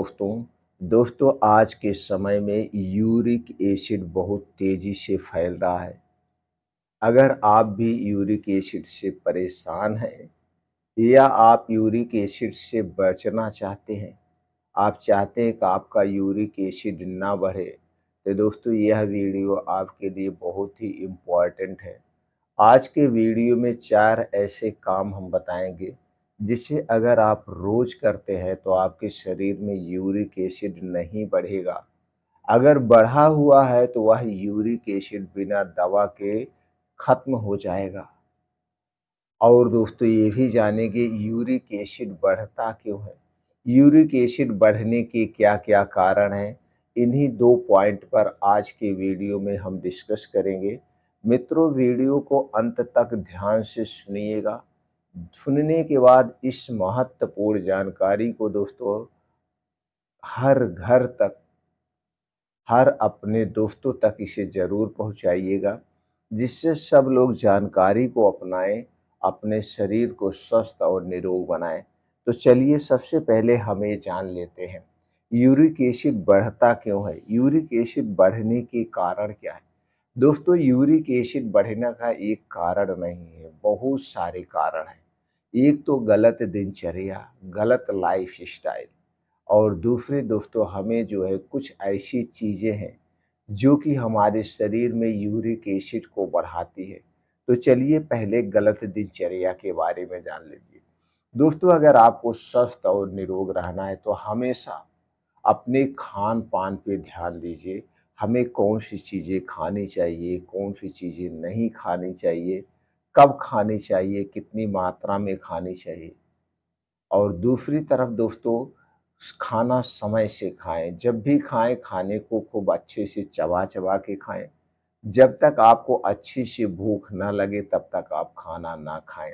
दोस्तों आज के समय में यूरिक एसिड बहुत तेज़ी से फैल रहा है। अगर आप भी यूरिक एसिड से परेशान हैं या आप यूरिक एसिड से बचना चाहते हैं, आप चाहते हैं कि आपका यूरिक एसिड ना बढ़े, तो दोस्तों यह वीडियो आपके लिए बहुत ही इम्पोर्टेंट है। आज के वीडियो में 4 ऐसे काम हम बताएँगे, जिसे अगर आप रोज़ करते हैं तो आपके शरीर में यूरिक एसिड नहीं बढ़ेगा। अगर बढ़ा हुआ है तो वह यूरिक एसिड बिना दवा के खत्म हो जाएगा। और दोस्तों ये भी जानेंगे यूरिक एसिड बढ़ता क्यों है? यूरिक एसिड बढ़ने के क्या-क्या कारण हैं? इन्हीं 2 पॉइंट पर आज के वीडियो में हम डिस्कस करेंगे। मित्रों वीडियो को अंत तक ध्यान से सुनिएगा। सुनने के बाद इस महत्वपूर्ण जानकारी को दोस्तों हर घर तक, हर अपने दोस्तों तक इसे ज़रूर पहुँचाइएगा, जिससे सब लोग जानकारी को अपनाएँ, अपने शरीर को स्वस्थ और निरोग बनाएँ। तो चलिए सबसे पहले हम ये जान लेते हैं, यूरिक एसिड बढ़ता क्यों है? यूरिक एसिड बढ़ने के कारण क्या है? दोस्तों यूरिक एसिड बढ़ने का एक कारण नहीं है, बहुत सारे कारण हैं। एक तो गलत दिनचर्या, गलत लाइफ़स्टाइल और दूसरे दोस्तों हमें जो है कुछ ऐसी चीज़ें हैं जो कि हमारे शरीर में यूरिक एसिड को बढ़ाती है। तो चलिए पहले गलत दिनचर्या के बारे में जान लीजिए। दोस्तों अगर आपको स्वस्थ और निरोग रहना है तो हमेशा अपने खान-पान पे ध्यान दीजिए। हमें कौन-सी चीज़ें खानी चाहिए, कौन-सी चीज़ें नहीं खानी चाहिए, कब खानी चाहिए, कितनी मात्रा में खानी चाहिए। और दूसरी तरफ दोस्तों खाना समय से खाएँ, जब भी खाएँ खाने को खूब अच्छे से चबा-चबा के खाएँ। जब तक आपको अच्छी सी भूख ना लगे तब तक आप खाना ना खाएँ।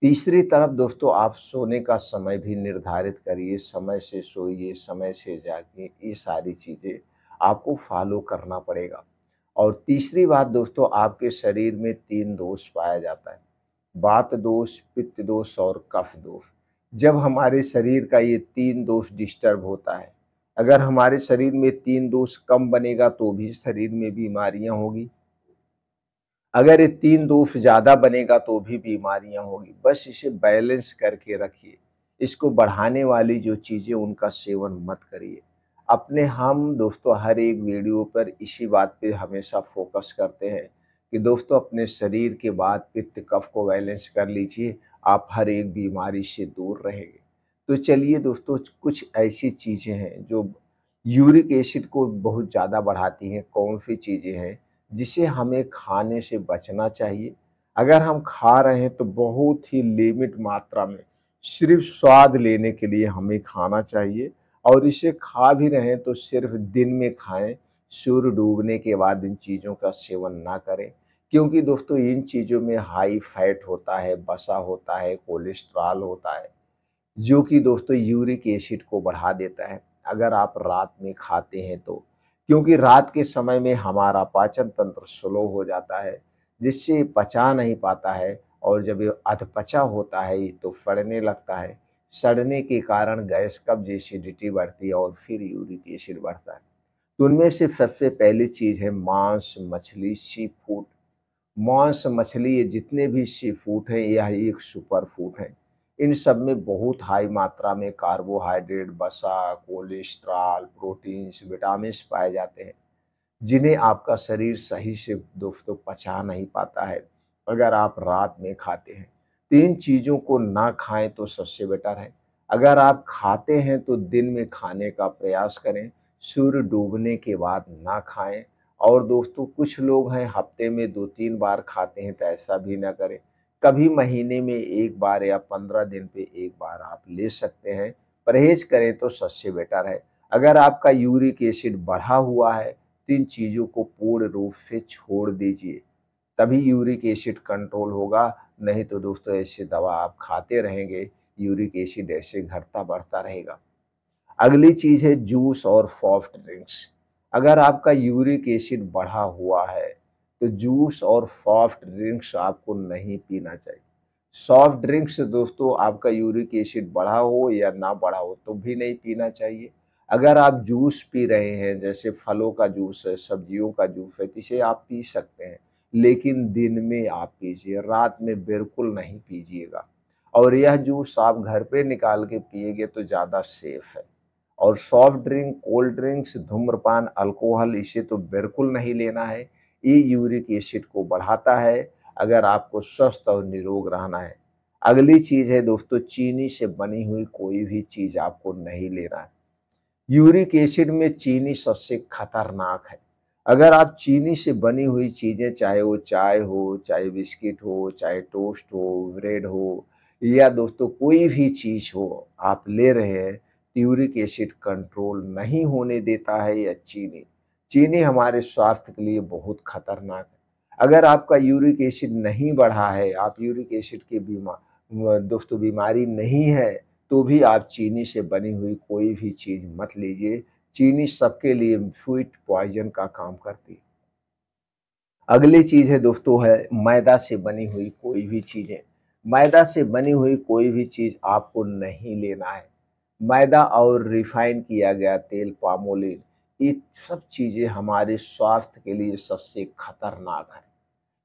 तीसरी तरफ दोस्तों आप सोने का समय भी निर्धारित करिए, समय से सोइए, समय से जागिए, ये सारी चीज़ें आपको फ़ॉलो करना पड़ेगा। और तीसरी बात दोस्तों आपके शरीर में 3 दोष पाया जाता है, वात दोष, पित्त दोष और कफ दोष। जब हमारे शरीर का ये 3 दोष डिस्टर्ब होता है, अगर हमारे शरीर में 3 दोष कम बनेगा तो भी शरीर में बीमारियाँ होगी। अगर ये 3 दोष ज़्यादा बनेगा तो भी बीमारियाँ होगी। बस इसे बैलेंस करके रखिए। इसको बढ़ाने वाली जो चीज़ें उनका सेवन मत करिए। अपने हम दोस्तों हर एक वीडियो पर इसी बात पे हमेशा फ़ोकस करते हैं कि दोस्तों अपने शरीर के वात, पित्त, कफ को बैलेंस कर लीजिए, आप हर एक बीमारी से दूर रहेंगे। तो चलिए दोस्तों कुछ ऐसी चीज़ें हैं जो यूरिक एसिड को बहुत ज़्यादा बढ़ाती हैं, कौन-सी चीज़ें हैं? जिसे हमें खाने से बचना चाहिए। अगर हम खा रहे हैं तो बहुत ही लिमिट मात्रा में, सिर्फ़ स्वाद लेने के लिए हमें खाना चाहिए और इसे खा भी रहे हैं तो सिर्फ़ दिन में खाएँ, सूर्य डूबने के बाद इन चीज़ों का सेवन ना करें। क्योंकि दोस्तों इन चीज़ों में हाई फैट होता है, वसा होता है, कोलेस्ट्रॉल होता है। जो कि दोस्तों यूरिक एसिड को बढ़ा देता है, अगर आप रात में खाते हैं तो। क्योंकि रात के समय में हमारा पाचन तंत्र स्लो हो जाता है, जिससे ये पचा नहीं पाता है और जब ये अधपचा होता है ये तो सड़ने लगता है। सड़ने के कारण गैस, कब्ज़, एसिडिटी बढ़ती है और फिर यूरिक एसिड बढ़ता है। तो उनमें से सबसे पहली चीज़ है मांस, मछली, सी फूड। मांस, मछली ये जितने भी सी फूड हैं यह एक सुपर फूड है। इन सब में बहुत हाई मात्रा में कार्बोहाइड्रेट, वसा, कोलेस्ट्रॉल, प्रोटीन्स, विटामिन्स पाए जाते हैं, जिन्हें आपका शरीर सही से दोस्तों पचा नहीं पाता है, अगर आप रात में खाते हैं। 3 चीज़ों को ना खाएँ तो सबसे बेटर है। अगर आप खाते हैं तो दिन में खाने का प्रयास करें, सूर्य डूबने के बाद ना खाएँ और दोस्तों कुछ लोग हैं हफ्ते में 2-3 बार खाते हैं तो ऐसा भी ना करें। कभी महीने में 1 बार या 15 दिन पे 1 बार आप ले सकते हैं। परहेज़ करें तो सबसे बेटर है। अगर आपका यूरिक एसिड बढ़ा हुआ है, 3 चीज़ों को पूर्ण रूप से छोड़ दीजिए, तभी यूरिक एसिड कंट्रोल होगा, नहीं तो दोस्तों ऐसे दवा आप खाते रहेंगे, यूरिक एसिड ऐसे घटता बढ़ता रहेगा। अगली चीज़ है जूस और सॉफ्ट ड्रिंक्स। अगर आपका यूरिक एसिड बढ़ा हुआ है, तो जूस और सॉफ्ट ड्रिंक्स आपको नहीं पीना चाहिए। सॉफ्ट ड्रिंक्स दोस्तों आपका यूरिक एसिड बढ़ा हो या ना बढ़ा हो तो भी नहीं पीना चाहिए। अगर आप जूस पी रहे हैं, जैसे फलों का जूस है, सब्जियों का जूस है, तो इसे आप पी सकते हैं, लेकिन दिन में आप पीजिए, रात में बिल्कुल नहीं पीजिएगा। और यह जूस आप घर पे निकाल के पिएँगे तो ज़्यादा सेफ है। और सॉफ्ट ड्रिंक, कोल्ड ड्रिंक्स, धूम्रपान, अल्कोहल इसे तो बिल्कुल नहीं लेना है। ये यूरिक एसिड को बढ़ाता है, अगर आपको स्वस्थ और निरोग रहना है। अगली चीज़ है दोस्तों, चीनी से बनी हुई कोई भी चीज़ आपको नहीं लेना है। यूरिक एसिड में चीनी सबसे खतरनाक है। अगर आप चीनी से बनी हुई चीज़ें, चाहे वो चाय हो, चाहे बिस्किट हो, चाहे टोस्ट हो, ब्रेड हो या दोस्तों कोई भी चीज़ हो, आप ले रहे हैं, यूरिक एसिड कंट्रोल नहीं होने देता है यह चीनी। चीनी हमारे स्वास्थ्य के लिए बहुत खतरनाक है। अगर आपका यूरिक एसिड नहीं बढ़ा है, आप यूरिक एसिड की दोस्तों बीमारी नहीं है, तो भी आप चीनी से बनी हुई कोई भी चीज़ मत लीजिए। चीनी सबके लिए फूड पॉइज़न का काम करती है। अगली चीज़ है दोस्तों है मैदा से बनी हुई कोई भी चीज़ें। मैदा से बनी हुई कोई भी चीज़ आपको नहीं लेना है। मैदा और रिफ़ाइन किया गया तेल, पामोलिन, ये सब चीज़ें हमारे स्वास्थ्य के लिए सबसे खतरनाक है।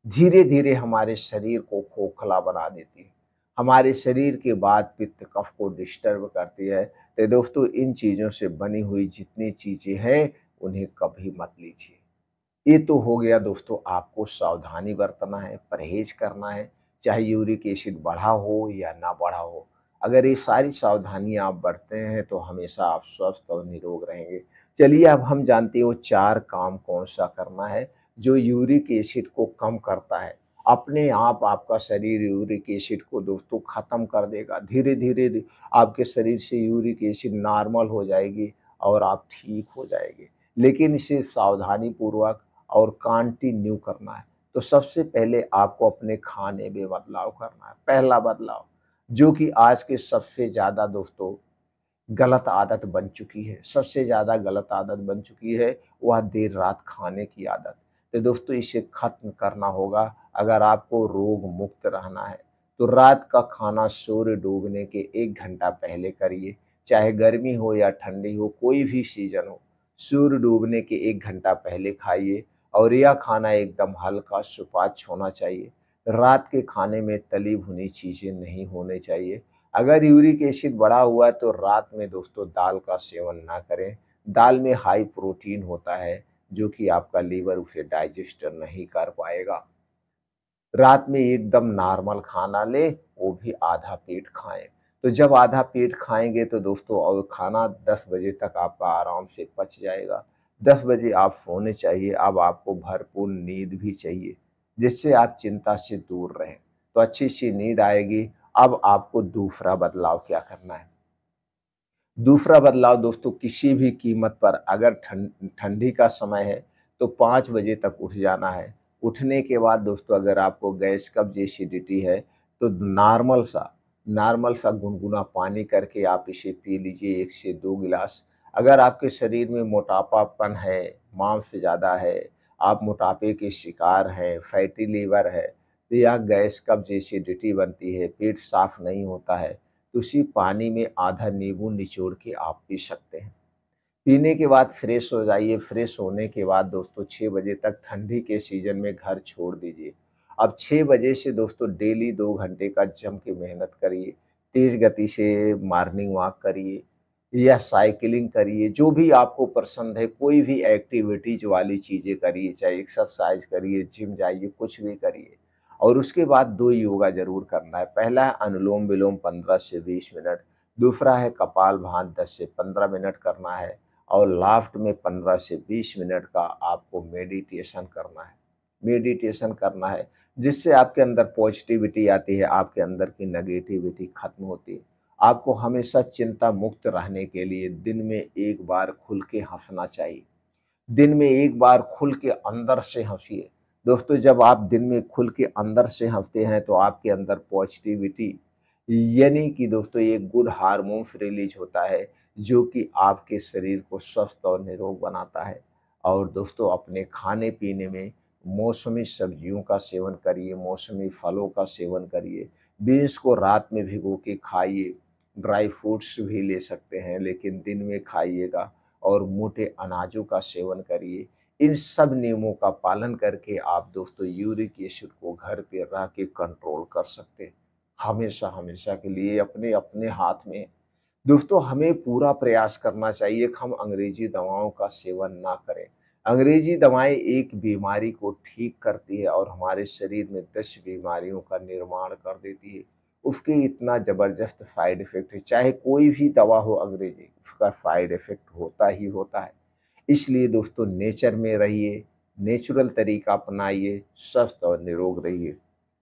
धीरे-धीरे हमारे शरीर को खोखला बना देती है। हमारे शरीर के वात, पित्त, कफ को डिस्टर्ब करती है। तो दोस्तों इन चीज़ों से बनी हुई जितनी चीज़ें हैं, उन्हें कभी मत लीजिए। ये तो हो गया दोस्तों, आपको सावधानी बरतना है, परहेज़ करना है, चाहे यूरिक एसिड बढ़ा हो या ना बढ़ा हो। अगर ये सारी सावधानियाँ आप बरतते हैं तो हमेशा आप स्वस्थ और निरोग रहेंगे। चलिए अब हम जानते हैं वो 4 काम कौन-सा करना है जो यूरिक एसिड को कम करता है। अपने आप आपका शरीर यूरिक एसिड को दोस्तों ख़त्म कर देगा। धीरे-धीरे आपके शरीर से यूरिक एसिड नॉर्मल हो जाएगी और आप ठीक हो जाएँगे। लेकिन इसे सावधानीपूर्वक और कंटिन्यू करना है। तो सबसे पहले आपको अपने खाने में बदलाव करना है, पहला बदलाव, जो कि आज के सबसे ज़्यादा दोस्तों गलत आदत बन चुकी है, सबसे ज़्यादा गलत आदत बन चुकी है, वह देर रात खाने की आदत। तो दोस्तों इसे खत्म करना होगा अगर आपको रोग मुक्त रहना है। तो रात का खाना सूर्य डूबने के 1 घंटा पहले करिए, चाहे गर्मी हो या ठंडी हो, कोई भी सीज़न हो। सूर्य डूबने के 1 घंटा पहले खाइए और यह खाना एकदम हल्का सुपाच्य होना चाहिए। रात के खाने में तली भुनी चीज़ें नहीं होनी चाहिए। अगर यूरिक एसिड बढ़ा हुआ है तो रात में दोस्तों दाल का सेवन ना करें। दाल में हाई प्रोटीन होता है, जो कि आपका लीवर उसे डाइजेस्ट नहीं कर पाएगा। रात में एकदम नॉर्मल खाना लें, वो भी आधा पेट खाएँ। तो जब आधा पेट खाएँगे तो दोस्तों और खाना 10 बजे तक आपका आराम से पच जाएगा। 10 बजे आप सोने चाहिए, अब आपको भरपूर नींद भी चाहिए, जिससे आप चिंता से दूर रहें। तो अच्छी-सी नींद आएगी। अब आपको दूसरा बदलाव क्या करना है? दूसरा बदलाव दोस्तों किसी भी कीमत पर, अगर ठंडी का समय है तो 5 बजे तक उठ जाना है। उठने के बाद दोस्तों अगर आपको गैस, कब्ज़, एसिडिटी है तो नॉर्मल सा गुनगुना पानी करके आप इसे पी लीजिए 1 से 2 गिलास। अगर आपके शरीर में मोटापापन है, मांस ज़्यादा है, आप मोटापे के शिकार हैं, फैटी लीवर है या गैस, कब्ज़, एसिडिटी बनती है, पेट साफ़ नहीं होता है, तो उसी पानी में आधा नींबू निचोड़ के आप पी सकते हैं। पीने के बाद फ्रेश हो जाइए, फ्रेश होने के बाद दोस्तों 6 बजे तक ठंडी के सीज़न में घर छोड़ दीजिए। अब 6 बजे से दोस्तों डेली 2 घंटे का जम के मेहनत करिए, तेज़ गति से मॉर्निंग वॉक करिए या साइकिलिंग करिए, जो भी आपको पसंद है, कोई भी एक्टिविटीज़ वाली चीज़ें करिए, चाहे एक्सरसाइज़ करिए, जिम जाइए, कुछ भी करिए। और उसके बाद 2 योगा ज़रूर करना है। पहला है अनुलोम-विलोम 15 से 20 मिनट, दूसरा है कपालभाति 10 से 15 मिनट करना है और लास्ट में 15 से 20 मिनट का आपको मेडिटेशन करना है, जिससे आपके अंदर पॉजिटिविटी आती है, आपके अंदर की नेगेटिविटी खत्म होती है। आपको हमेशा चिंता मुक्त रहने के लिए दिन में 1 बार खुल के हँसना चाहिए। दिन में 1 बार खुल के अंदर से हँसिए। दोस्तों जब आप दिन में खुल के अंदर से हँसते हैं तो आपके अंदर पॉजिटिविटी यानी कि दोस्तों ये गुड हार्मोन्स रिलीज़ होता है, जो कि आपके शरीर को स्वस्थ और निरोग बनाता है। और दोस्तों अपने खाने-पीने में मौसमी सब्जियों का सेवन करिए, मौसमी फलों का सेवन करिए, बीन्स को रात में भिगो के खाइए, ड्राई फ्रूट्स भी ले सकते हैं लेकिन दिन में खाइएगा और मोटे अनाजों का सेवन करिए। इन सब नियमों का पालन करके आप दोस्तों यूरिक एसिड को घर पे रह के कंट्रोल कर सकते हैं। हमेशा हमेशा के लिए अपने अपने हाथ में। दोस्तों हमें पूरा प्रयास करना चाहिए कि हम अंग्रेजी दवाओं का सेवन ना करें। अंग्रेजी दवाएं एक बीमारी को ठीक करती है और हमारे शरीर में 10 बीमारियों का निर्माण कर देती है। उसके इतना ज़बरदस्त साइड इफ़ेक्ट है, चाहे कोई भी दवा हो अंग्रेजी, उसका साइड इफ़ेक्ट होता ही होता है। इसलिए दोस्तों नेचर में रहिए, नेचुरल तरीका अपनाइए, स्वस्थ और निरोग रहिए।